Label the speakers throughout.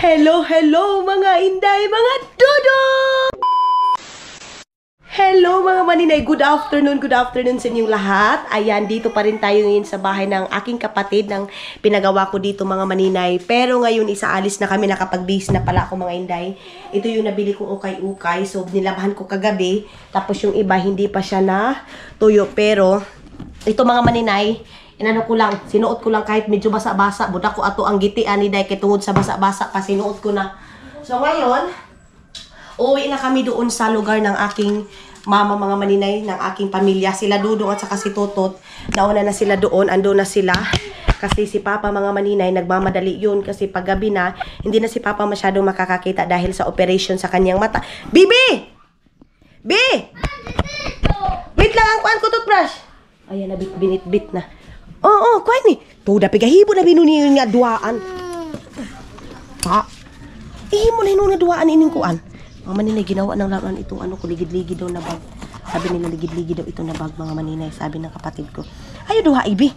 Speaker 1: Hello, hello mga inday, mga dodo! Hello mga maninay, good afternoon sa inyong lahat. Ayan, dito pa rin tayo ngayon sa bahay ng aking kapatid ng pinagawa ko dito mga maninay. Pero ngayon isaalis na kami, nakapag-base na pala ako mga inday. Ito yung nabili kong ukay-ukay, so nilabahan ko kagabi. Tapos yung iba hindi pa siya na tuyo. Pero ito mga maninay, inano ko lang, sinuot ko lang kahit medyo basa-basa. Budak ko ato ang gitian ni day kay tungod sa basa-basa pa sinuot ko na. So ngayon, uwi na kami doon sa lugar ng aking mama mga maninay, ng aking pamilya. Sila Dudong at saka si Totot. Nauna na sila doon, ando na sila. Kasi si Papa mga maninay, nagmamadali yun. Kasi paggabi na, hindi na si Papa masyadong makakakita dahil sa operation sa kanyang mata. Bibi! Bi! Wait lang, ang kuan ko toothbrush. Ayan na, binit-bit na. Oo, kuan ni. Tuda, pigahibo na binuni yun nga duaan. Ha? Ihimo na yun nga duaan ining kuan. Mga maninay, ginawa ng laruan itong ano ko, ligid-ligid daw na bag. Sabi nila, ligid-ligid daw ito na bag, mga maninay. Sabi ng kapatid ko. Ayaw duha, Ibi.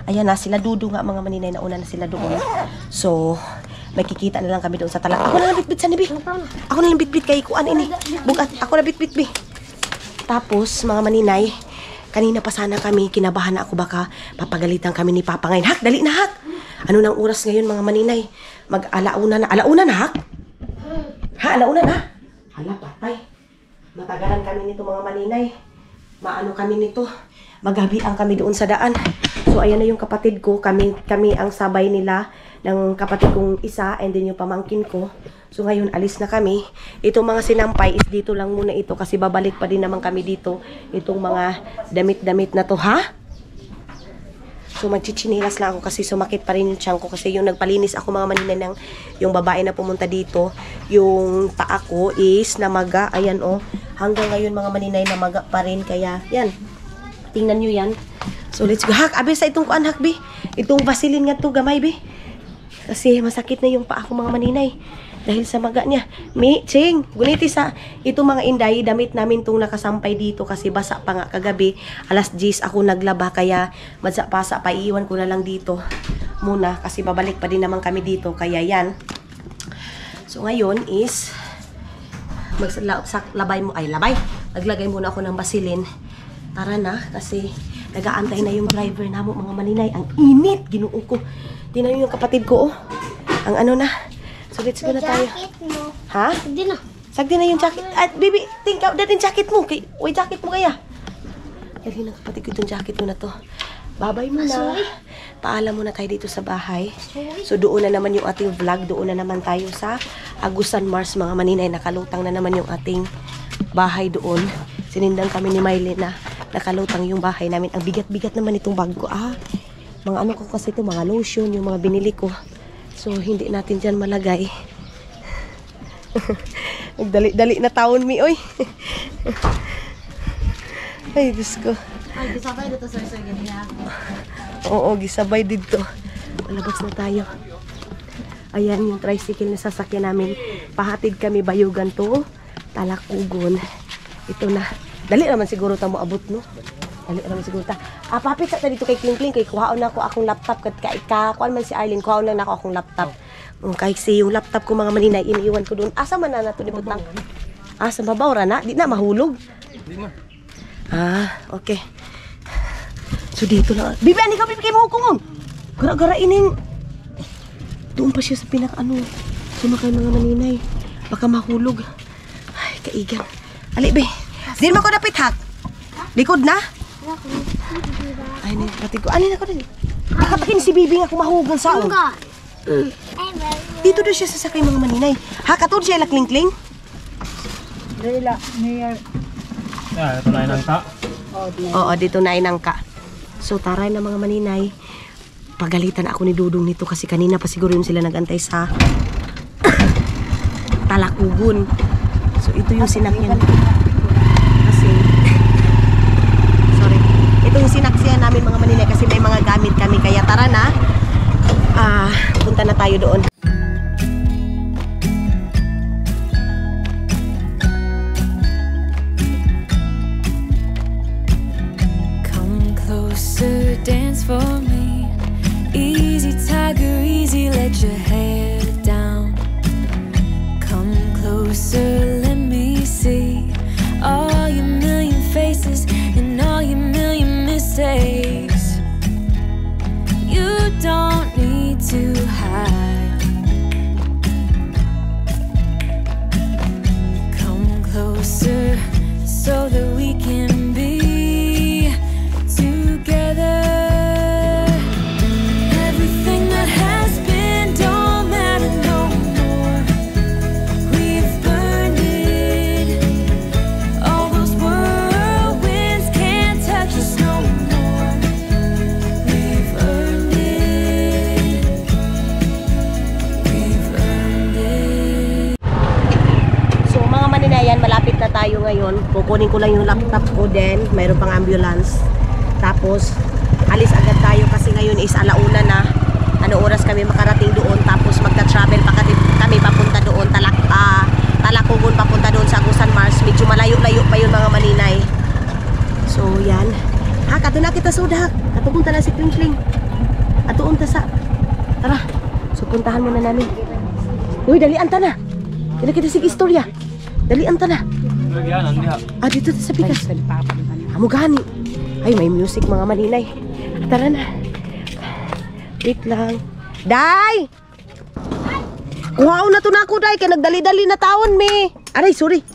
Speaker 1: Ayan na, sila Dudo nga, mga maninay. Nauna na sila doon. So, makikita na lang kami doon sa talak. Ako na lang bitbit sa nibi. Ako na lang bitbit kay kuan ini. Bugat, ako na bitbit, Bi. Tapos, mga maninay, kanina pa sana kami, kinabahan na ako baka papagalitan kami ni Papa ngayon. Hak, dali na, Hak. Ano nang oras ngayon, mga maninay? Mag-alauna na. Alauna na, Hak? Ha, alauna na. Hala, patay. Matagalan kami nito mga maninay. Maano kami nito. Maghabiang kami doon sa daan. So, ayan na yung kapatid ko. Kami ang sabay nila ng kapatid kong isa and then yung pamangkin ko. So, ngayon, alis na kami. Itong mga sinampay is dito lang muna ito kasi babalik pa din naman kami dito. Itong mga damit-damit na to, ha? So, magchichinilas lang ako kasi sumakit pa rin yung tiyan ko. Kasi yung nagpalinis ako mga maninay ng yung babae na pumunta dito, yung paa ko is namaga. Ayan oh, hanggang ngayon mga maninay namaga pa rin. Kaya yan, tingnan nyo yan. So, let's go. Hak, abi sa itong kuan, Hak, Bi. Itong Vaseline nga to, gamay, Bi. Kasi masakit na yung paa ko mga maninay. Dahil sa maga niya. Ching, guniti sa itong mga inday, damit namin itong nakasampay dito kasi basa pa nga kagabi. Alas 10 ako naglaba kaya madsa-pasa pa, iiwan ko na lang dito muna kasi babalik pa din naman kami dito. Kaya yan. So ngayon is labay. Naglagay muna ako ng Vaseline. Tara na kasi nag-aantay na yung driver namo mga maninay. Ang init, ginuo ko. Tingnan yung kapatid ko oh. Ang ano na. So, let's go na tayo. Ha? Sagdi na. Sagdi na yung jacket. At, baby, think out natin jacket mo. Uy, jacket mo kaya. Dali na kapatid ko itong jacket mo na to. Babay mo na. Paalam muna tayo dito sa bahay. So, doon na naman yung ating vlog. Doon na naman tayo sa Agusan Mars, mga maninay. Nakalutang na naman yung ating bahay doon. Sinindan kami ni Miley na nakalutang yung bahay namin. Ang bigat-bigat naman itong bag ko. Mga ano ko kasi ito, mga lotion, yung mga binili ko. So, hindi natin dyan malagay. Nagdali-dali na taon mi, oy. Ay, Diyos ko.
Speaker 2: Ay, gisabay dito sa ganyan.
Speaker 1: Oo, gisabay dito. Malabas na tayo. Ayan yung tricycle na sasakyan namin. Pahatid kami bayugan to. Talakugon. Ito na. Dali naman siguro ta mo abot, no? Dali naman siguro ta. Papit sa dito kay Kling Kling. Kay kuhaon na ako akong laptop. Kuhaan man si Arlene. Kuhaon lang na ako akong laptop. Kasi yung laptop ko mga maninay, iniiwan ko doon. Asa man na nato ni Butang? Sa babawra na? Di na mahulog? Di na. Okay. So dito na. Bibi, ani ka, Bibi, kay mo hukong. Gara-gara ining. Doon pa siya sa pinaka-ano. Sumakay mga maninay. Baka mahulog. Ay, kaigan. Ali, Bi. Di naman ko napit, Hak. Likod na? Ay, napatid ko. Ano na ko din? Nakatakin si Bibi nga kumahugan sa ako. Dito doon siya sasakay mga maninay. Ha, katod siya ilakling-kling?
Speaker 2: Dila, mayor.
Speaker 3: Ito na inangka.
Speaker 1: Oo, dito na inangka. So, taray na mga maninay. Pagalitan ako ni Dudong nito kasi kanina pa siguro yung sila nagantay sa Talakugon. So, ito yung sinakyan. Kasi, sorry. Ito yung sinaksihan namin mga maninay kasi may mga gamit kami. Kaya tara na. Punta na tayo doon.
Speaker 4: Come closer, dance for me. Easy tiger, easy, let your hair down. hide. Come closer so that we can be together. Everything that has been don't matter no more. We've burned it. All those whirlwinds can't touch us no more. We've earned it. We've earned it.
Speaker 1: So mga maninayan, malapit na tayo ngayon. Kukunin ko lang yung laptop ko din. Mayroon pang ambulance. Tapos, alis agad tayo kasi ngayon is alauna na. Ano oras kami makarating doon. Tapos magta-travel pa kami papunta doon. Talakugon papunta doon sa Agusan Mars. Medyo malayo-layo pa yun mga maninay. So, yan. Ha, kato na kita suda. Katupunta na si Kling. Atuon ta sa. Tara. So, puntahan muna namin. Uy, dalian ta na. Kaya kita sige istorya. Dalian ta na.
Speaker 3: Lagyan, andi ha.
Speaker 1: Ah, dito sa pikas. Amo gani. Ay, may music mga maninay. Tara na. Wait lang. Day! Kuhaon na to na ako, Day. Kaya nagdali-dali na taon, me. Aray, sorry.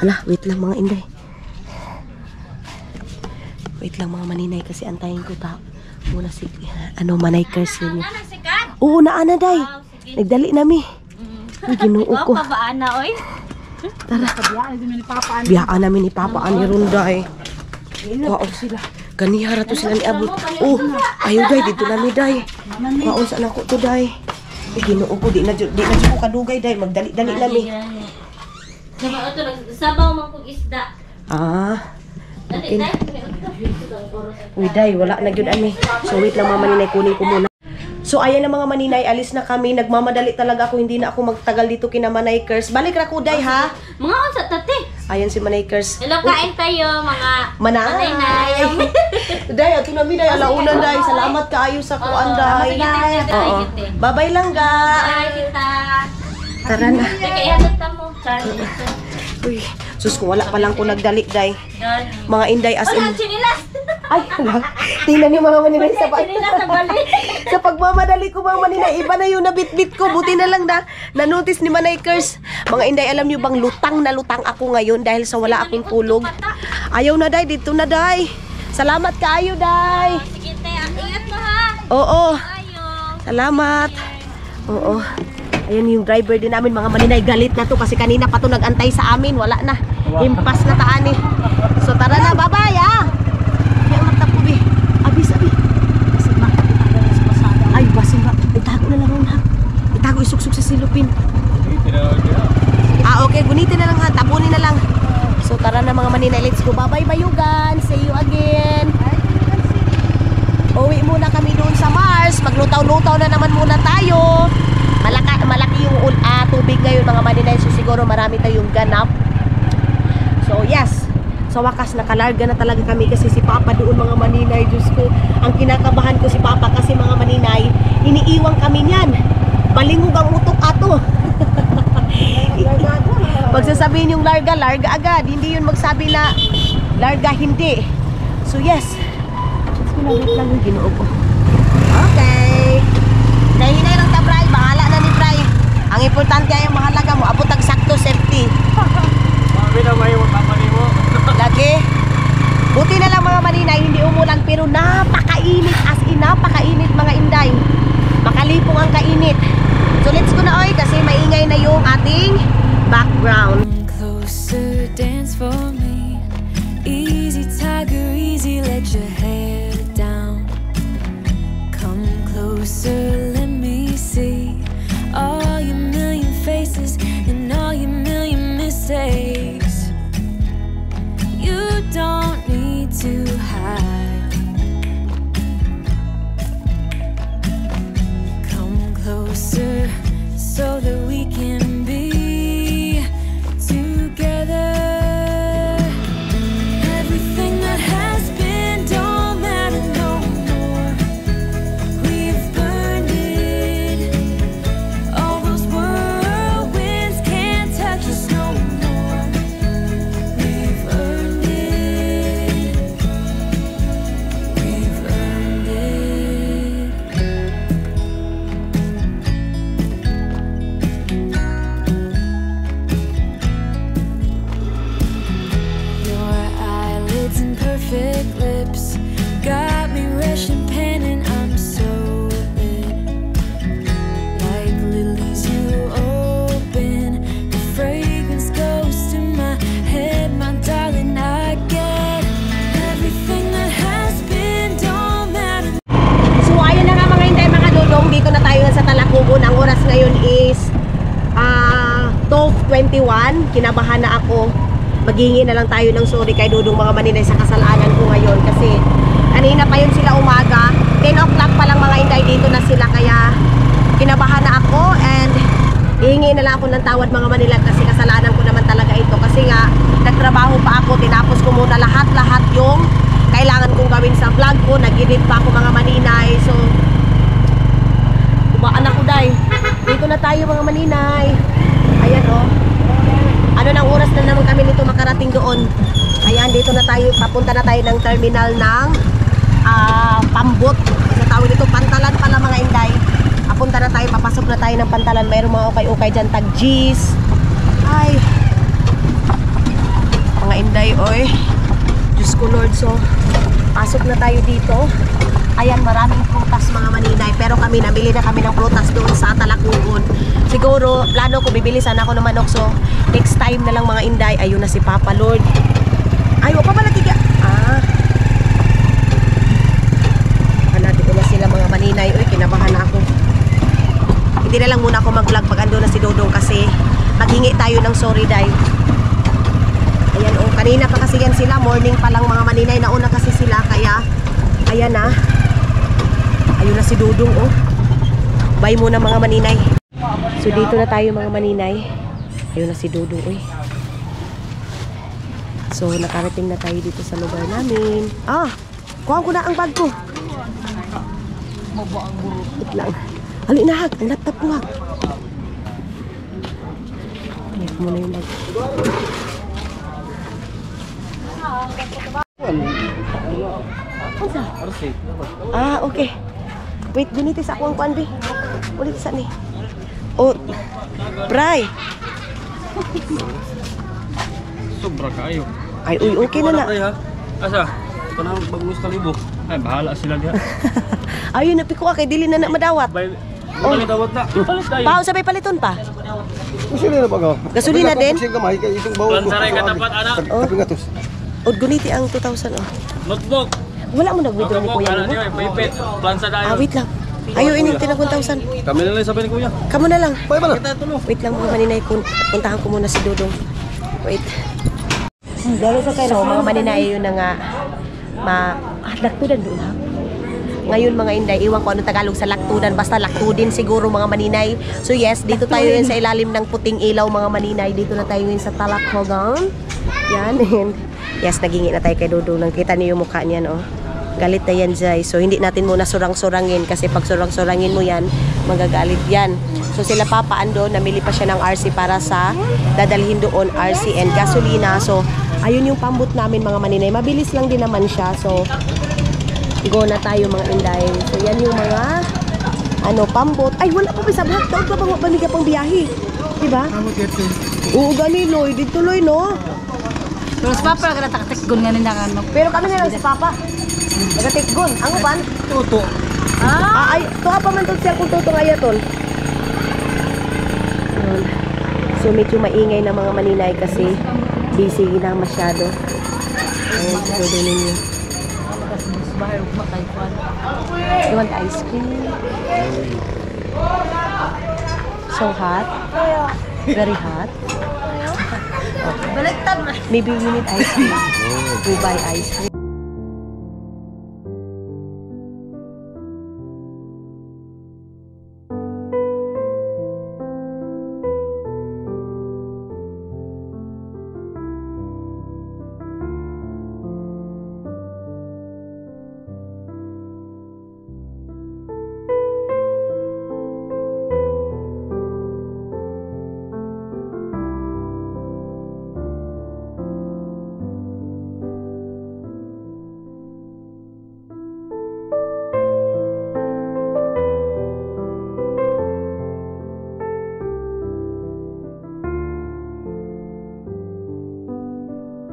Speaker 1: Hala, wait lang mga inday. Wait lang mga maninay kasi antayin ko ta. Muna si, manay curse yun. Oo, naana, Day. Nagdali na, me. Uy, ginuo ko.
Speaker 2: Pabaan na, oy.
Speaker 1: Tara. Biyaan namin ni Papa Ani Runday. Wow, sila. Ganihara to sila ni Abot. Oh, ayo Day, dito namin Day. Wow, saan ako to Day? Ginoo ko, di na ko kadugay Day. Magdali-dali namin.
Speaker 2: Sabaw man kong isda.
Speaker 1: Ah. Okay. Uy Day, wala na gyud ani. So wait lang mga maninay, kunin ko muna. So ayan na mga maninay, alis na kami. Nagmamadali talaga ako, hindi na ako magtagal dito kina Manay Curse. Balik ra ko Day ha.
Speaker 2: Mga unsa tate.
Speaker 1: Ayan si Manay Curse.
Speaker 2: Hello, kain tayo mga
Speaker 1: Manay. Day, ato na mi Day, alauna Day. Salamat kaayo sa kuan Day. Oo. Bye-bye lang ga.
Speaker 2: Bye kita.
Speaker 1: Tara na.
Speaker 2: Kaya hadot ta mo.
Speaker 1: Uy, sus ko wala pa lang ko nagdali Day. Mga inday as in.
Speaker 2: Wala chinilas.
Speaker 1: Ay, hala. Tingnan niyo mga maninay sa
Speaker 2: Chinilas sa bali.
Speaker 1: sa pagmamadali ko mga maninay, iba na yung nabitbit ko. Buti na lang na-notice ni Manay Curse. Mga inday, alam niyo bang lutang na lutang ako ngayon dahil sa wala akong tulog. Ayaw na Day, dito na Day. Salamat kaayo Day.
Speaker 2: Sige te, ingat mo ha.
Speaker 1: Oo.
Speaker 2: Ayo.
Speaker 1: Salamat. Oo. Ayan yung driver din namin mga maninay. Galit na to kasi kanina pa to nag-antay sa amin. Wala na. Impas na taan eh. So tara na. Bye-bye ah. Kaya magtapubi. Abis. Ay, basin ba? Itago na lang ha. Itago isuksok sa silupin. Ah, okay. Gunitin na lang ha. Tapunin na lang. So tara na mga maninay. Let's go. Bye-bye Bayugan. See you again. Uwi muna kami doon sa Mars. Maglutaw-lutaw na naman muna tayo. Malaki yung tubig ngayon mga maninay. So siguro marami tayong ganap. So yes. Sa wakas nakalarga na talaga kami kasi si Papa doon mga maninay. Diyos ko, ang kinakabahan ko si Papa kasi mga maninay, iniiwang kami niyan. Balingog ang utok ato. Pagsasabihin yung larga agad. Hindi yun magsabi na larga hindi. So yes. Diyos ko, wait lang yung ginoo ko. Okay. Nahinay lang ta, Bray. Bahala na ni Bray. Ang importante ay ang mahalaga mo. Abot ang sakto, safety.
Speaker 3: Sabi na may magpapali mo.
Speaker 1: Lagi. Buti na lang mga maninay, hindi umulan. Pero napakainit. As in, napakainit mga inday. Makalipong ang kainit. So let's go na oy kasi maingay na yung ating background.
Speaker 4: Closer, dance for me. Easy tiger, easy, let your hair down. Come closer, let me see all your million faces and all your million mistakes. You don't need to hide. Come closer so that we can be together. Everything that has been don't matter no more. We've burned it.
Speaker 1: 2021, kinabahan na ako. Maghingi na lang tayo ng sorry kay Dudong mga maninay sa kasalanan ko ngayon kasi kanina pa yun sila umaga, 10 o'clock pa lang mga inday dito na sila, kaya kinabahan na ako and hihingi na lang ako ng tawad mga Manila kasi kasalanan ko naman talaga ito kasi nga nagtrabaho pa ako, tinapos ko muna lahat yung kailangan kong gawin sa vlog ko, nag-edit pa ako mga maninay, so kubaan ako day. Dito na tayo mga maninay. Ayan o. Ano nang oras na naman kami nito makarating doon. Ayan, dito na tayo, papunta na tayo ng terminal ng Pambot. Sa tawag dito, Pantalan pala mga inday. Papunta na tayo, papasok na tayo ng Pantalan. Mayroong mga ukay-ukay dyan, tag-G's. Ay. Mga inday, oy. Diyos ko Lord, so pasok na tayo dito. Ayan, maraming prutas mga maninay. Pero kami, nabili na kami ng prutas doon sa Talakugon. Siguro, plano ko, bibili sana ako ng manok. So, next time na lang mga inday. Ayun na si Papa Lord. Ay, wala pa ba nakiga? Hanapin ko na sila mga maninay. Uy, kinabahan na ako. Hindi na lang muna ako mag-vlog pag ando na si Dodong kasi maghingi tayo ng sorry day. Ayan, oh, kanina pa kasi yan sila. Morning pa lang mga maninay. Nauna kasi sila, kaya ayan na. Ayun na si Dudong, oh. Bye muna mga maninay. So dito na tayo mga maninay. Ayun na si Dudong, eh. So nakarating na tayo dito sa lugar namin. Kuha ko na ang bag ko. Wait lang. Hali na hag, ang laptop ko hag. Tingnan mo na yung bag. Okay. Wait, gunitis ako ang kuan bi. Ulit sa ni. Oh, Bray.
Speaker 3: Sobra kayo.
Speaker 1: Ay, uy, okay na na.
Speaker 3: Asa? Ito na bagus kalibo. Ay, bahala sila diha.
Speaker 1: Ayun, napiko ka kay dili na madawat.
Speaker 3: Palit dawat na. Palit tayo.
Speaker 1: Pao sabay paliton pa.
Speaker 5: Gasolina ba ka?
Speaker 1: Gasolina din?
Speaker 5: Kasi kamay kay itong bawo ko.
Speaker 3: Lansaray ka tapat anak.
Speaker 5: Tapi ngatos.
Speaker 1: Od guniti ang 2,000 oh.
Speaker 3: Notebook.
Speaker 1: Wala mo nag-withdraw ni kuya mo.
Speaker 3: Pipit. Plansa tayo.
Speaker 1: Wait lang. Ayo ining tinag 1,000.
Speaker 3: Kami na lang sabi ni kuya.
Speaker 1: Kamo na lang.
Speaker 5: Bay ba na?
Speaker 1: Wait lang mga maninay, puntahan ko muna si Dudong. Wait. So mga maninay, yun na nga laktudan doon ha. Ngayon mga inday, iwan ko anong Tagalog sa laktudan, basta laktudin siguro mga maninay. So yes, dito tayo yun sa ilalim ng puting ilaw mga maninay. Dito na tayo yun sa Talakugon. Yan, and yes, nagingi na tayo kay Dudong. Nakita niyo yung mukha niyan, oh. Galit na yan, Jai. So, hindi natin muna surang-surangin kasi pag surang-surangin mo yan, magagalit yan. So, sila Papa ando, namili pa siya ng RC para sa dadalhin doon, RC and gasolina. So, ayun yung pambot namin mga maninay. Mabilis lang din naman siya. So, go na tayo mga inday. So, yan yung mga pambot. Ay, wala pa sa vlog. Taon pa bang bamiga pang biyahe? Diba? Oo, gani, Loy. Dito, Loy, no?
Speaker 2: Pero sa papa, nagkatatikgon nga nila ano.
Speaker 1: Pero kami na lang si Papa. Nagatikgon. Ang upan?
Speaker 5: Tuto.
Speaker 1: Ay, tuwa pa man itong siya kung tutong ayaton. So, medyo maingay na mga maninay kasi busy na masyado. Ayun, tuloy ninyo. You want ice cream? So hot? Very hot?
Speaker 2: Baliktad na.
Speaker 1: Maybe you need ice cream. We buy ice cream.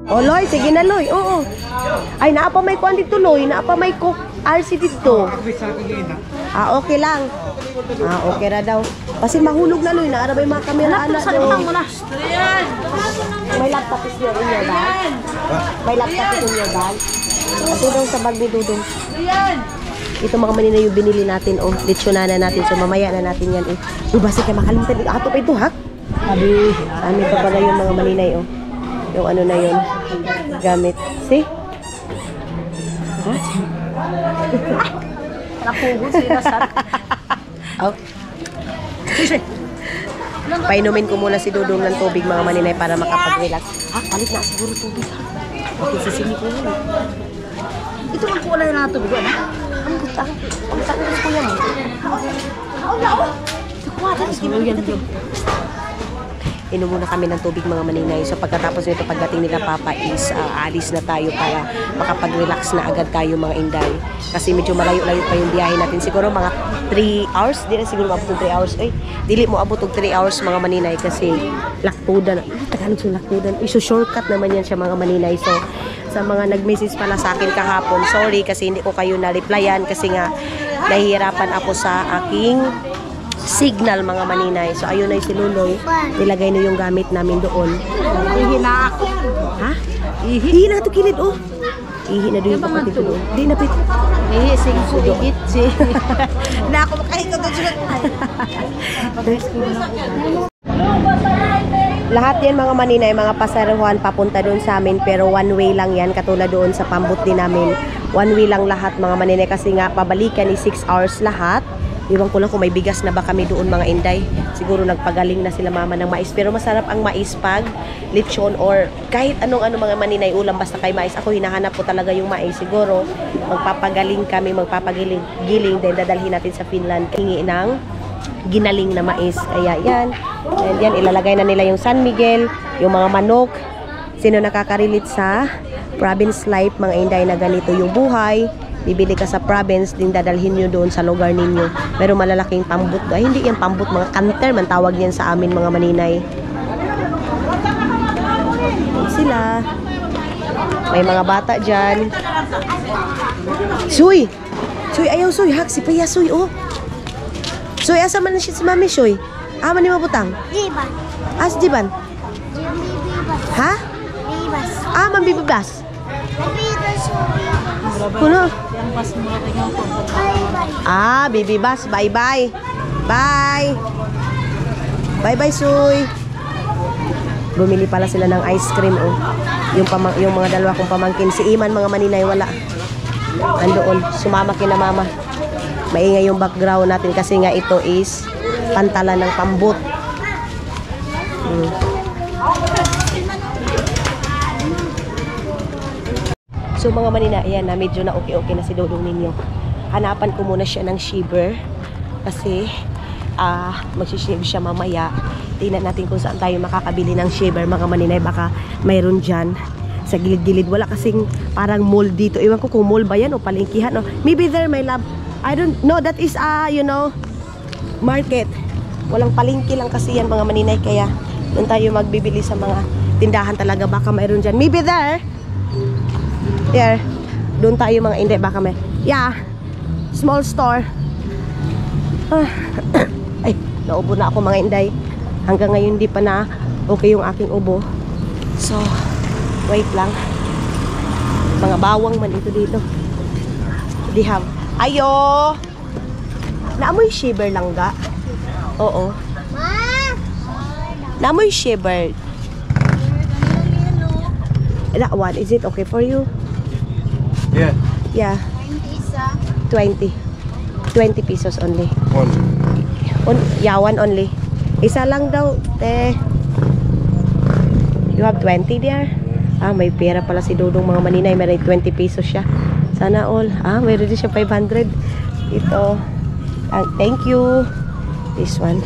Speaker 1: Oh, Loy, sige na, Loy. Oo. Ay, naapa may kuan dito, Loy. Naapa may cook RC dito. Okay lang. Okay ra daw. Kasi mahulog na, Loy. Naara ba yung mga kamera? May laptop is here in your bag? May laptop is in your bag? Ito daw sa bag ni Dudong. Ito mga manina yung binili natin. Oh, lechonana natin. So, mamaya na natin yan. Basi ka makalimutan. Ato pa ito, ha? Amin pa pala yung mga maninay, oh. Yung ano na yun. Gamit. See? Ha?
Speaker 2: Napugo sila sa...
Speaker 1: Oh. Painumin ko muna si Dudong ng tubig mga maninay para makapag-relax. Ha? Palit na siguro tubig ha. Okay, sisimi ko yun.
Speaker 2: Ito ang kulay na tubig, ano?
Speaker 1: Ang butang. Ang butang ng kuya mo. Inom muna kami ng tubig mga maninay. So pagkatapos nito, pagdating nila Papa is alis na tayo para makapag-relax na agad tayo mga inday. Kasi medyo malayo-layo pa yung biyahe natin. Siguro mga 3 hours. Di na siguro maabot ng 3 hours. Ay, dili mo abot ng 3 hours mga maninay kasi laktudan. Tagalog yung laktudan. Iso shortcut naman yan siya mga maninay. So sa mga nag-message pala sa akin kahapon, sorry kasi hindi ko kayo na-replyan kasi nga nahihirapan ako sa aking signal mga maninay. So ayun na si Luloy. Nilagay na yung gamit namin doon.
Speaker 2: Ihi na ako.
Speaker 1: Ha? Ihi na ito kilid oh. Ihi na doon yung kapatid ko doon. Di na pit.
Speaker 2: Ihi, sing suligit si. Na ako makahito doon sulit.
Speaker 1: Lahat yan mga maninay, mga pasaruhan papunta doon sa amin pero one way lang yan katulad doon sa pambut din namin. One way lang lahat mga maninay kasi nga pabalikan is 6 hours lahat. Iwan ko lang kung may bigas na ba kami doon mga inday. Siguro nagpagaling na sila mama ng mais. Pero masarap ang mais pag lechon or kahit anong mga maninay ulam basta kay mais. Ako hinahanap ko talaga yung mais. Siguro magpapagaling kami, magpapagiling then dadalhin natin sa Finland. Hingi ng ginaling na mais. Kaya yan. And yan, ilalagay na nila yung San Miguel, yung mga manok. Sino nakaka-relate sa province life mga inday na ganito yung buhay. Bibili ka sa province, din dadalhin nyo doon sa lugar ninyo. Pero malalaking pambut. Ay, hindi yan pambut, mga kanter man tawag niyan sa amin mga maninay. Yan sila. May mga bata dyan. Suy! Suy, ayaw Suy. Hak, si Paya Suy, oh. Suy, asa man na siya si Mami Suy? Ama ni mabutang?
Speaker 6: Jiban.
Speaker 1: As Jiban?
Speaker 6: Bibas.
Speaker 1: Ha?
Speaker 6: Bibas.
Speaker 1: Ah, mambibibas.
Speaker 6: Bibas.
Speaker 1: Kuno?
Speaker 2: Yan pas mula tingnan ko.
Speaker 1: Ah, baby bus. Bye-bye. Bye. Bye-bye, Suy. Bumili pala sila ng ice cream, oh. Yung mga dalawa kong pamangkin. Si Iman, mga maninay, wala. Andoon. Sumama kina mama. Maingay yung background natin kasi nga ito is pantalan ng pambut. So mga manina, ayan na, medyo na okay na si Dodong ninyo. Hanapan ko muna siya ng shiver kasi magsishave siya mamaya. Tingnan natin kung saan tayo makakabili ng shiver mga maninay. Baka mayroon dyan sa gilid-gilid. Wala kasing parang mall dito. Iwan ko kung mall ba yan o palengkihan. No? Maybe there, my love. I don't know. That is, market. Walang palengke lang kasi yan mga maninay. Kaya doon tayo magbibili sa mga tindahan talaga. Baka mayroon dyan. Maybe there. There. Doon tayo mga hindi. Baka may. Yeah. Small store. Ay, naubo na ako mga inday. Hanggang ngayon di pa na okay yung aking ubo. So, wait lang. Mga bawang man ito dito. Di have. Ayo! Naamoy shiver lang ga? Oo. Naamoy shiver. That one, is it okay for you?
Speaker 5: Yeah.
Speaker 1: Yeah. 20. 20 pesos only. Yeah, one only. Isa lang daw, te. You have 20 there? Ah, may pera pala si Dodong mga maninay. May 20 pesos siya. Sana all. Ah, mayroon din siya 500. Ito. Thank you. This one.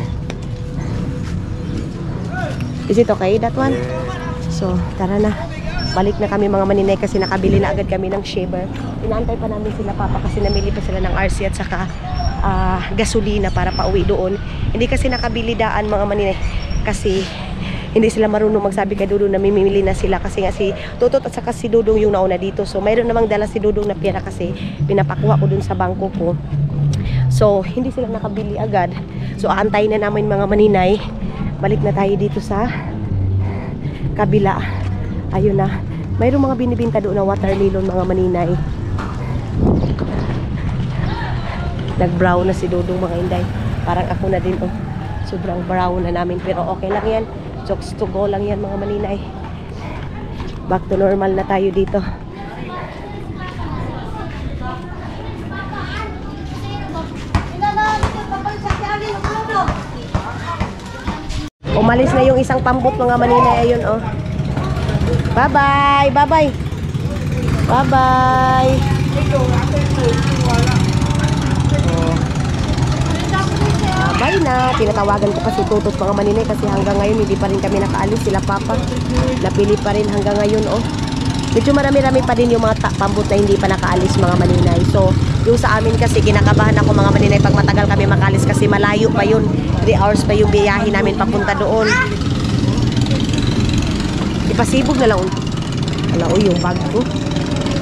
Speaker 1: Is it okay, that one? So, tara na. Balik na kami mga maninay kasi nakabili na agad kami ng shaver. Inaantay pa namin sila papa kasi namili pa sila ng RC at saka gasolina para pauwi doon. Hindi kasi nakabili daan mga maninay kasi hindi sila marunong magsabi kay Dudong na mimili na sila kasi nga si Tutot at saka si Dudong yung nauna dito. So mayroon namang dala si Dudong na pera kasi pinapakuha ko dun sa bangko ko. So hindi sila nakabili agad. So aantayin na namin mga maninay. Balik na tayo dito sa kabila. Ayun na. Mayroong mga binibinta doon na watermelon mga maninay. Nag-brown na si Dodong mga inday. Parang ako na din oh. Sobrang brown na namin pero okay lang yan. Jokes to go lang yan mga maninay. Back to normal na tayo dito. Umalis na yung isang pambot mga maninay. Ayun oh. Bye-bye. Bye-bye. Bye-bye. Bye na. Tinatawagan ko kasi tutot mga maninay kasi hanggang ngayon hindi pa rin kami nakaalis. Sila papa. Napili pa rin hanggang ngayon oh. Medyo marami-rami pa din yung mga pambot na hindi pa nakaalis mga maninay. So, yung sa amin kasi kinakabahan ako mga maninay pag matagal kami makaalis kasi malayo pa yun. 3 hours pa yung biyahe namin papunta doon. Ipasibog na lang. Ala, yung bag ko.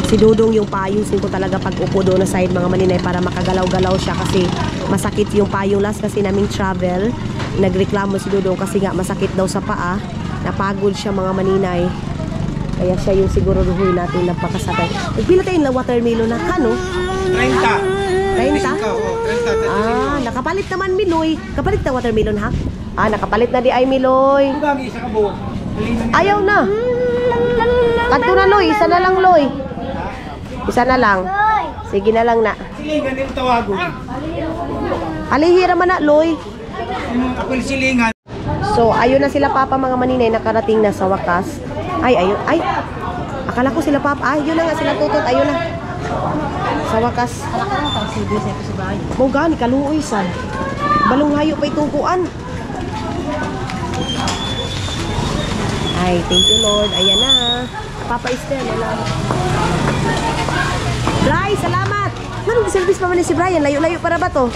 Speaker 1: Si Dudong yung payusin ko talaga pag upo doon na side mga maninay para makagalaw-galaw siya kasi masakit yung payong last kasi naming travel. Nagreklamo si Dudong kasi nga masakit daw sa paa. Napagod siya mga maninay. Kaya siya yung siguro ruhuin natin napakasakay. Nagpila tayo na watermelon na ano?
Speaker 5: 30.
Speaker 1: 30? Ah, nakapalit naman Miloy. Kapalit na watermelon ha? Ah, nakapalit na di ay Miloy. Ayaw na. Kanto na Loy, isa na lang Loy. Isa na lang. Sige na lang na.
Speaker 5: Silingan yung tawago.
Speaker 1: Alihira man na Loy.
Speaker 5: Ako yung silingan.
Speaker 1: So, ayun na sila papa mga maninay, nakarating na sa wakas. Ay, ayun, ay. Akala ko sila papa. Ay, yun na nga sila tutot, ayun na. Sa wakas. Mau gani kaluoy san. Balong hayo pa ituguan. Ay, thank you Lord. Ayan na. Papa Esther, wala. Bray, salamat. Manong service pa man ni si Brian. Layo-layo para ba to?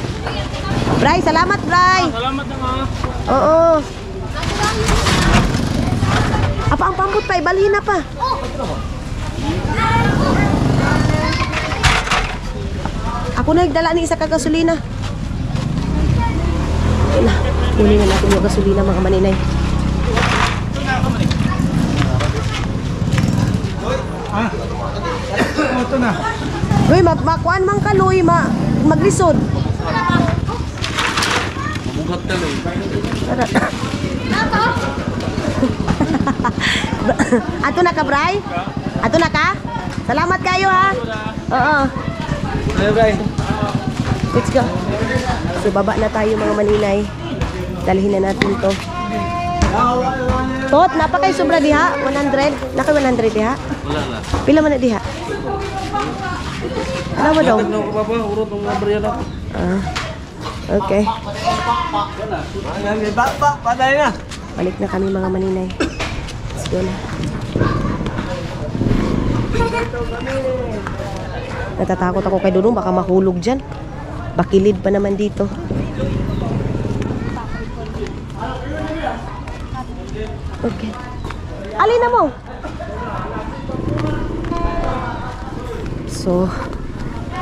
Speaker 1: Bray, salamat Bray.
Speaker 3: Salamat na nga.
Speaker 1: Oo. Apa ang pambot pa? Ibalhin na pa. Ako na nagdala ni isa ka gasolina. Na, kunin na natin yung gasolina mga maninay.
Speaker 5: Ito na.
Speaker 1: Uy, makuan man ka, Loy. Maglisod.
Speaker 3: Mabugat ka lang.
Speaker 1: Ato na ka, Bray? Ato na ka? Salamat kayo, ha? Oo.
Speaker 5: Ayo, Bray.
Speaker 1: Let's go. So, baba na tayo mga maninay. Dalhin na natin to. Tot, napakay sobra diha? 100? Naka 100 diha?
Speaker 3: Wala na.
Speaker 1: Pila man na diha? Ano mo daw?
Speaker 3: Tagno ko pa ba? Urot ng mga barya na.
Speaker 1: Ah, okay.
Speaker 5: Patay na.
Speaker 1: Balik na kami mga maninay. Let's go na. Natatakot ako kay Dudong, baka mahulog dyan. Bakilid pa naman dito. Okay. Alin na mo? So,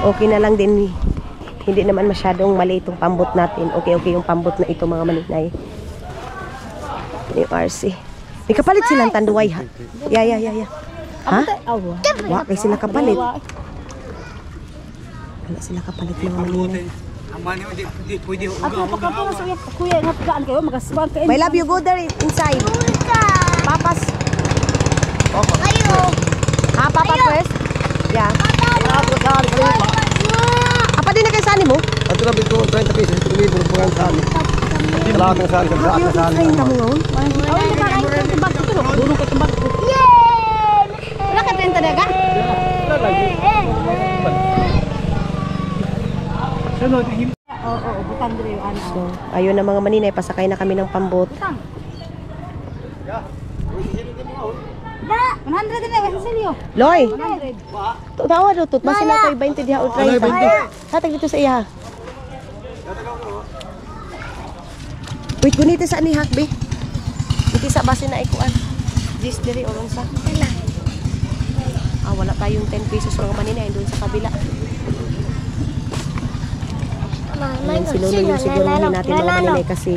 Speaker 1: okay na lang din. Hindi naman masyadong mali itong pambot natin. Okay yung pambot na ito mga maninay. Yung RC. May kapalit silang tanduay ha? Yeah. Ha? Wala sila kapalit. Wala sila kapalit mga maninay.
Speaker 5: Amani mo di pwede
Speaker 2: Ako pagkapo sa kuya nga pagkaan kayo magasbang kayo.
Speaker 1: My love you, go there inside. Papas.
Speaker 6: Ayo.
Speaker 1: Ha, Papa first? Yeah. Apa din na kayo sani mo?
Speaker 5: Ato na bito 30 pesos ito kami purpuran sa amin. Salamat ng saan
Speaker 1: Have you train kami ngayon?
Speaker 2: Ay, nakakain ko tembak ko. Dunong ko tembak ko.
Speaker 6: Yay!
Speaker 2: Wala ka tenta daga? Oo, butang dire yung ano.
Speaker 1: So, ayun na mga maninay, pasakay na kami ng pambot.
Speaker 2: 100 din na Silio.
Speaker 1: Loy!
Speaker 2: 100.
Speaker 1: Tawa do tut, basi na ko'y 20 diha o 30. Hatag dito sa iya. Wait, gunita sa ani hakbe. Hindi sa basi na ikuan. This diri o sa. Ah, wala tayong 10 pesos mga maninay doon sa kabila. Ayan, si Loloy yung siguro natin mga maninay kasi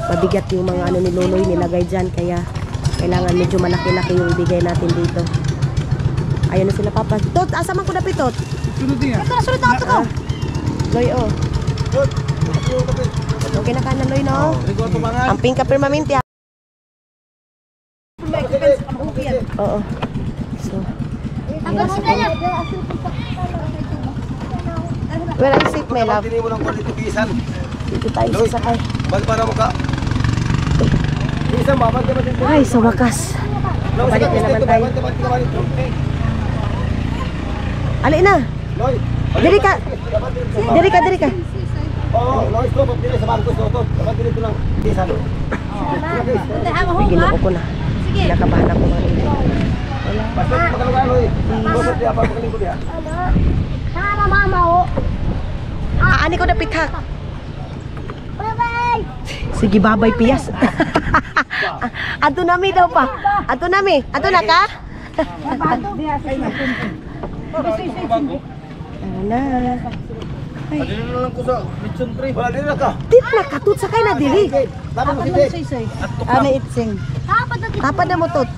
Speaker 1: mabigat yung mga ano ni Loloy nilagay dyan kaya kailangan medyo malaki-laki yung ibigay natin dito. Ayun na sila papa. Tot, asa man ko na pitot?
Speaker 5: Sunod din yan.
Speaker 2: Ito na sulit ako.
Speaker 1: Loy, oh. Okay na ka na, Loy, no? Ang pink ka permanente, ha? Oo. So, where I sit, my love?
Speaker 5: Hindi mo lang quality pisan.
Speaker 1: Dito tayo sasakay.
Speaker 5: Balik para mo ka. Pisan ba?
Speaker 1: Ay, sa wakas. Balik na naman tayo. Ali na.
Speaker 5: Loy.
Speaker 1: Diri ka. Diri ka, diri ka.
Speaker 5: Oo, Loy, stop. Pili sa bangko, stop. Dapat dito lang. Pisan.
Speaker 1: Bigyan ako na. Nakabahan ako mga ito.
Speaker 5: Basta pagkalugan, Loy. Basta di apa pagaling ko diya.
Speaker 6: Sama mama o.
Speaker 1: Aani ko na pitak.
Speaker 6: Bye-bye.
Speaker 1: Sige, babay piyas. Ato nami daw pa. Ato nami. Ato na ka? Ano na. Ay,
Speaker 5: Dili na lang ko sa Litson 3. Wala dili na ka.
Speaker 1: tit na katut sakay na dili.
Speaker 5: Tapos mo si
Speaker 2: Ano itsing?
Speaker 1: Tapad na mo tot.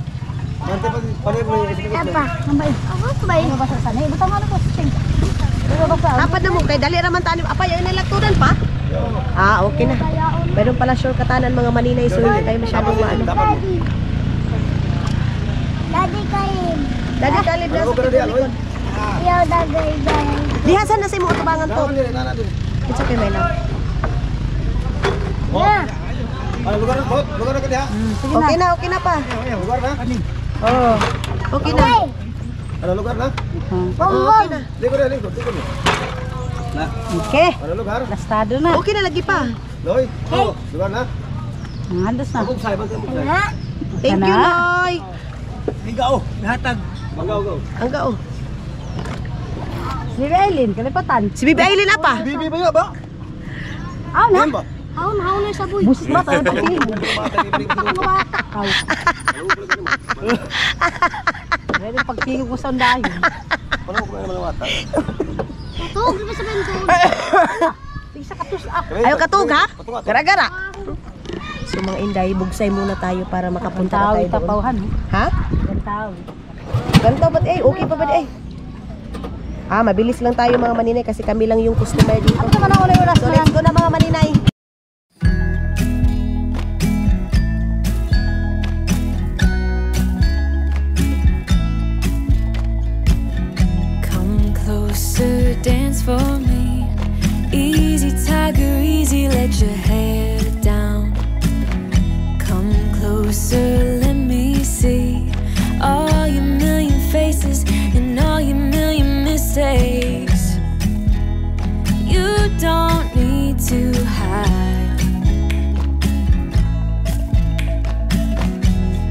Speaker 5: Mante pa palit mo yung isip.
Speaker 6: Apa?Ambay. Ako sabay.
Speaker 2: Ano ba sa sanay? Butang ano po sa sing? Ano ba sa?
Speaker 1: Tapad na mo kay dali raman tanim. Apay ay nalagtudan pa. Ah, okay na. Meron pala sure katanan mga maninay so hindi tayo masyadong maano.
Speaker 6: Daddy. Daddy kain.
Speaker 1: Dali kalib na sa likod.
Speaker 6: Yo, dagay, dagay.
Speaker 1: Dihasan na sa imong atubangan to.
Speaker 5: Nana dili.
Speaker 1: It's okay, my love.
Speaker 6: Yeah.
Speaker 5: Ano lugar na? Lugar na ka diha.
Speaker 1: Okay na pa.
Speaker 5: Lugar na?
Speaker 1: Oh. Okay na.
Speaker 5: Ano lugar na?
Speaker 1: Okay na.
Speaker 5: Lingkod. Na.
Speaker 2: Okay.
Speaker 5: Ano lugar?
Speaker 2: Lastado na.
Speaker 1: Okay na lagi pa.
Speaker 5: Loy. Oh, lugar na.
Speaker 2: Andos na.
Speaker 5: Ako sa ibang mo.
Speaker 1: Thank you, Noy.
Speaker 5: Higaw, hatag. Magaw.
Speaker 1: Ang gao.
Speaker 2: Si Raylin, kalipatan.
Speaker 1: Si Bibi Aileen apa?
Speaker 5: Bibi ba nga ba?
Speaker 2: Aw na.
Speaker 5: Yan ba?
Speaker 6: Haun na sa buy.
Speaker 2: Bus ba tayo pati? Pwede pagtingin ko sa undahin.
Speaker 5: Paano ko naman ang mata?
Speaker 6: Ito, di sa bento.
Speaker 2: Sige sa katus ah.
Speaker 1: Ayaw katug, ha? Gara-gara. So mga inday, bugsay muna tayo para makapunta na
Speaker 2: Tawi
Speaker 1: tayo doon.
Speaker 2: tapawhan.
Speaker 1: Ha?
Speaker 2: Gantawi.
Speaker 1: Ganito ba't okay pa ba di Ah, mabilis lang tayo mga maninay kasi kami lang yung customer dito.
Speaker 2: Ano naman ang ulay oras
Speaker 1: So
Speaker 2: na?
Speaker 1: let's go na mga maninay.
Speaker 4: Come closer, dance for me. Easy, tiger, easy, let your hair down. Come closer, let me see all your million faces and all your million mistakes. You don't need to hide.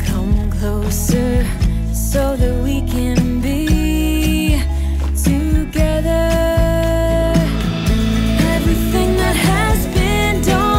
Speaker 4: Come closer so that we can be together. Everything that has been, don't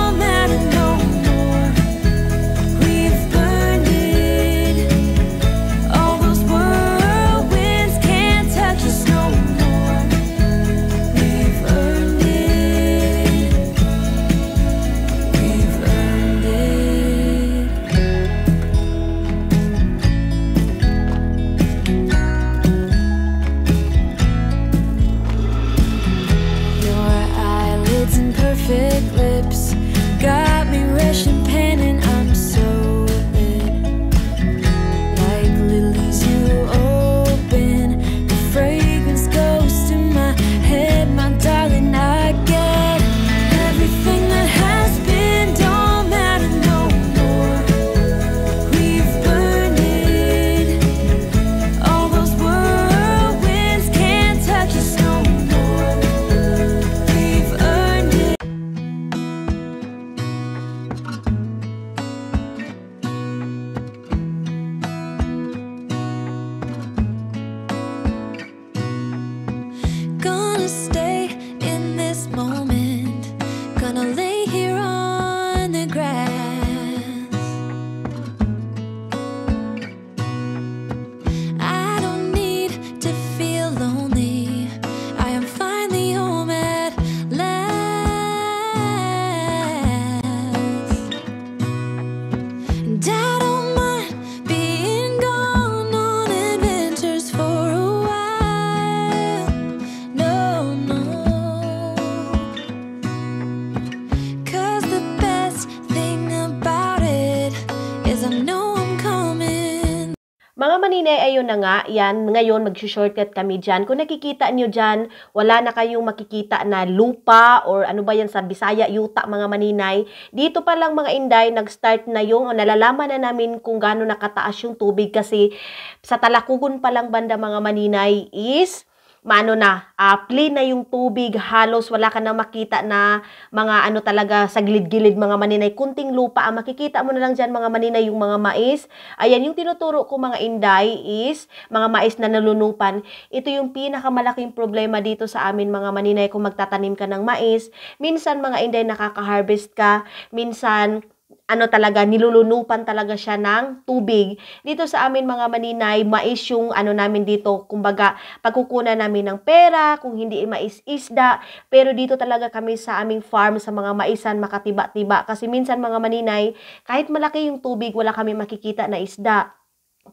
Speaker 4: 'cause I know I'm coming.
Speaker 1: Mga maninay, ayun na nga, yan, ngayon mag-shortcut kami dyan. Kung nakikita nyo dyan, wala na kayong makikita na lupa or ano ba yan sa Bisaya, yuta mga maninay. Dito pa lang mga inday, nag-start na yung, nalalaman na namin kung gaano nakataas yung tubig kasi sa Talakugon pa lang banda mga maninay is, clean na yung tubig, halos wala ka na makita na mga ano talaga sa gilid-gilid mga maninay, kunting lupa ang makikita mo na lang dyan mga maninay, yung mga mais. Ayan, yung tinuturo ko mga inday is mga mais na nalunupan. Ito yung pinakamalaking problema dito sa amin mga maninay kung magtatanim ka ng mais. Minsan mga inday nakaka-harvest ka, minsan talaga, nilulunupan talaga siya ng tubig. Dito sa amin mga maninay, mais yung namin dito, kumbaga, pagkukunan namin ng pera, kung hindi mais isda, pero dito talaga kami sa aming farm, sa mga maisan, makatiba-tiba. Kasi minsan mga maninay, kahit malaki yung tubig, wala kami makikita na isda.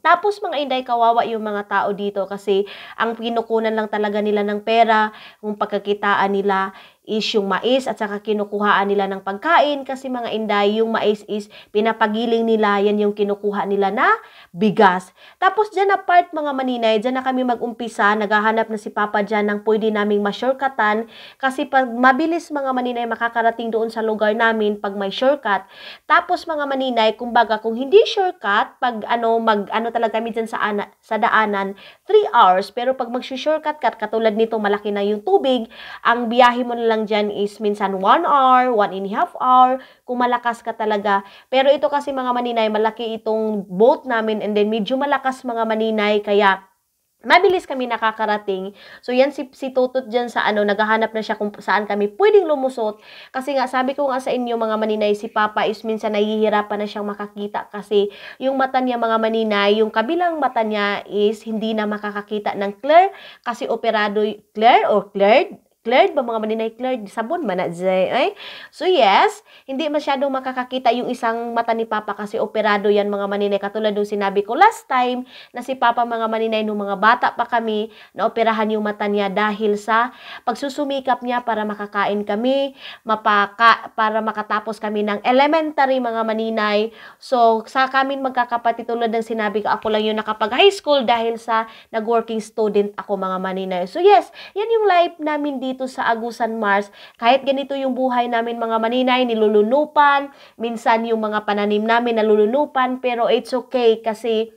Speaker 1: Tapos mga inday, kawawa yung mga tao dito kasi ang kinukunan lang talaga nila ng pera, kung pagkakitaan nila is yung mais at saka kinukuhaan nila ng pagkain kasi mga inday, yung mais is pinapagiling nila, yan yung kinukuha nila na bigas. Tapos dyan na part mga maninay, dyan na kami mag-umpisa, naghahanap na si Papa dyan ng pwede naming ma-shortcutan kasi pag mabilis mga maninay makakarating doon sa lugar namin pag may shortcut. Tapos mga maninay, kumbaga kung hindi shortcut, pag talaga kami dyan sa daanan, 3 hours, pero pag mag-shortcut katulad nito, malaki na yung tubig, ang biyahe mo na lang dyan is minsan 1 hour, 1.5 hour, kung malakas ka talaga. Pero ito kasi mga maninay, malaki itong boat namin and then medyo malakas mga maninay, kaya mabilis kami nakakarating. So yan si Tutot dyan sa naghahanap na siya kung saan kami pwedeng lumusot. Kasi nga sabi ko nga sa inyo mga maninay, si Papa is minsan nahihirapan na siyang makakita kasi yung mata niya mga maninay, yung kabilang mata niya is hindi na makakakita ng clear kasi operado cleared ba mga maninay, cleared sabon man na ay. So yes, hindi masyadong makakakita yung isang mata ni Papa kasi operado yan mga maninay. Katulad nung sinabi ko last time na si Papa mga maninay, nung mga bata pa kami, na operahan yung mata niya dahil sa pagsusumikap niya para makakain kami, para makatapos kami ng elementary mga maninay. So sa kamin magkakapatid, tulad ng sinabi ko, ako lang yung nakapag high school dahil sa nag-working student ako mga maninay. So yes, yan yung life namin dito sa Agusan Mars. Kahit ganito yung buhay namin mga maninay, nilulunupan, minsan yung mga pananim namin nalulunupan, pero it's okay kasi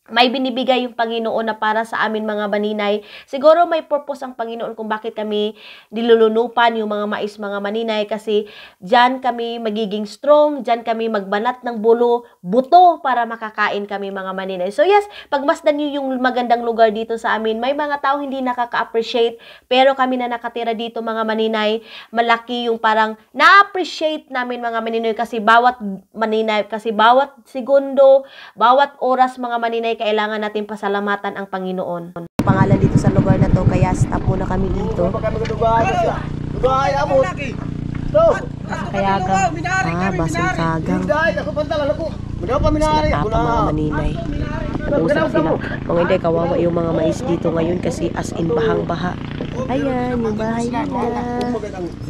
Speaker 1: may binibigay yung Panginoon na para sa amin mga maninay. Siguro may purpose ang Panginoon kung bakit kami nilulunupan yung mga mais mga maninay kasi dyan kami magiging strong, dyan kami magbanat ng buto para makakain kami mga maninay. So yes, pagmasdan nyo yung magandang lugar dito sa amin, may mga tao hindi nakaka-appreciate, pero kami na nakatira dito mga maninay, malaki yung parang na-appreciate namin mga maninay kasi bawat segundo, bawat oras mga maninay, kailangan natin pasalamatan ang Panginoon. Pangalan dito sa lugar na to, kaya stop muna kami dito. Kayagang. Basang kagang. Sila Papa mga maninay. Usap sila. Mga hindi, kawawa yung mga mais dito ngayon kasi as in bahang-baha. Ayan, yung bahay nila.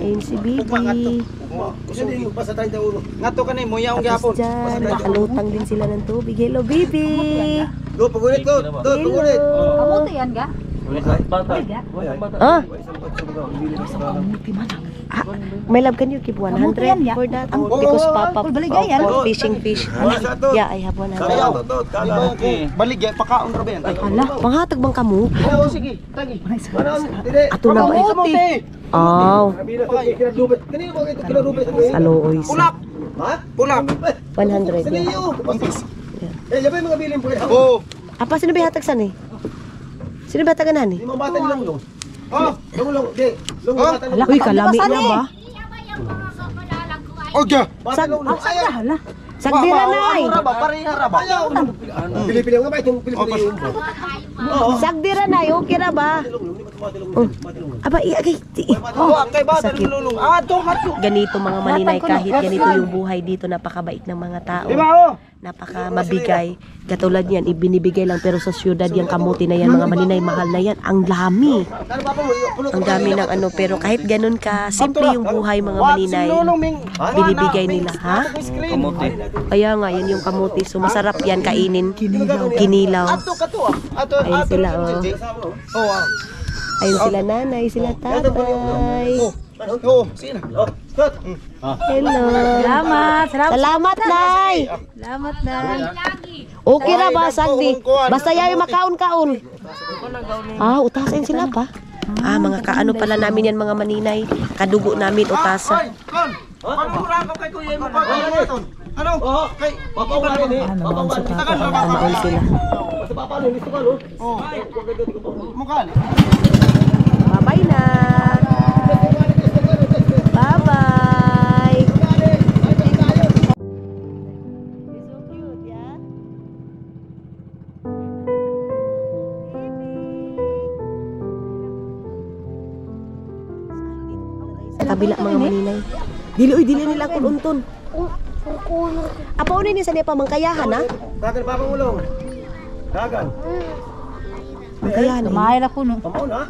Speaker 1: Ayun si Bibi. Tapos dyan, nakalutang din sila ng tubig. Hello, Bibi!
Speaker 5: Pagunit ko! Pagunit!
Speaker 2: Kamuti yan ga?
Speaker 1: May love, can you keep 100 for that? Because Papa fishing fish. Yeah, I have 100.
Speaker 5: Baligya, pakaon ra ben.
Speaker 1: Hala, panghatag bang kamo?
Speaker 5: Oo, sige. Tagi.
Speaker 1: Ato na ba? Oh. Alooy.
Speaker 5: Pulak. Ha? Pulak.
Speaker 1: 100.
Speaker 5: Eh, labay mga bilin po. Oo.
Speaker 1: Apa, sino ba hatag san eh? Sino ba hatagan ni?
Speaker 5: Limang bata nilang long. Oh, long. Di. Long bata nilang.
Speaker 1: Uy, kalami na ba?
Speaker 5: Okay. Bata long.
Speaker 2: Hala.
Speaker 1: Sagdira na ay.
Speaker 5: Pareha ra ba? Pili-pili nga ba itong pili-pili.
Speaker 1: Sagdira na ay, okay ra ba? Aba, okay.
Speaker 5: Kay bata lululong.
Speaker 1: Ganito mga maninay, kahit ganito yung buhay dito, napakabait ng mga tao. Napaka mabigay. Katulad yan, ibinibigay lang, pero sa syudad yung kamuti na yan, mga maninay, mahal na yan. Ang dami. Ang dami ng pero kahit ganun ka, simple yung buhay mga maninay, binibigay nila, ha?
Speaker 3: Kamote.
Speaker 1: Kaya nga, yan yung kamuti. So, masarap yan kainin. Kinilaw. Ayun sila, oh. Ayun sila nanay, sila tatay. Hello. Salamat, Nay.
Speaker 2: Salamat na.
Speaker 1: Okay ra ba, Sagdi? Basta yayo makaon-kaon. Utasin sila pa. Mga kaano pala namin yan, mga maninay. Kadugo namin, utasa. Maon sila. Bye-bye na. Bye-bye. So cute, yeah? Sa kabila mga maninay. Dili nila kulunton. Apa unin ni sa niya pamangkayahan ha?
Speaker 5: Dagan pa pangulong. Dagan.
Speaker 1: Mangkayahan.
Speaker 2: Mahal ako no.
Speaker 5: Pamaon ha?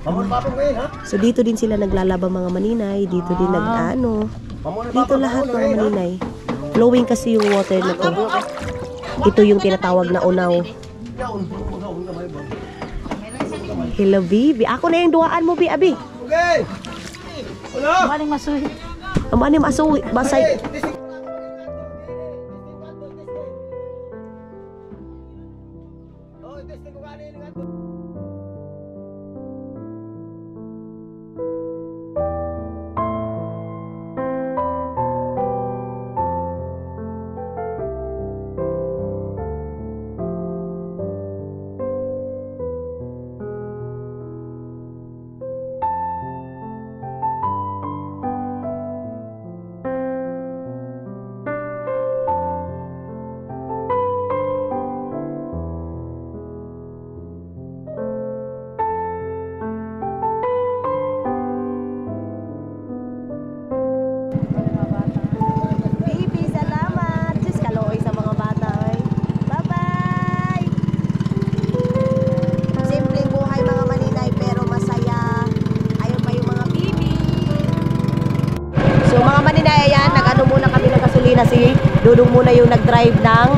Speaker 5: Pamaon pa pang ngayon ha?
Speaker 1: So dito din sila naglalaba mga maninay, dito din dito lahat mga maninay. Flowing kasi yung water na to. Ito yung tinatawag na unaw. Hello, Bibi. Ako na yung duwaan mo, Abi.
Speaker 5: Okay. Wala.
Speaker 2: Maling masuhi.
Speaker 1: Amani masuwi, basay. Bibi, salamat. Diyos kaloy sa mga bata. Bye-bye. Simpleng buhay mga maninay pero masaya. Ayun pa yung mga bibi. So mga maninay, ayan, nag-ano muna kami ng gasolina. Si Dudong muna yung nag-drive ng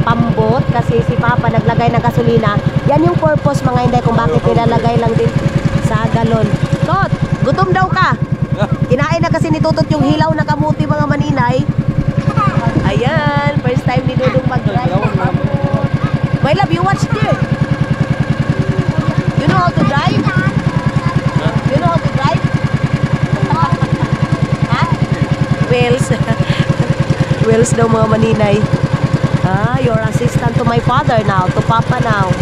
Speaker 1: pambot kasi si Papa naglagay ng gasolina. Yan yung purpose mga hindi kung bakit nilalagay lang din sa galon. Tot, gutom daw ka. Kinain na kasi ni Tutot yung hilaw na kamuti mga maninay. Ayan, first time ni Dudong mag-drive. My love, you watch there. You know how to drive? You know how to drive? Ha? Wheels. Wheels daw mga maninay. You're assistant to my father now, to Papa now.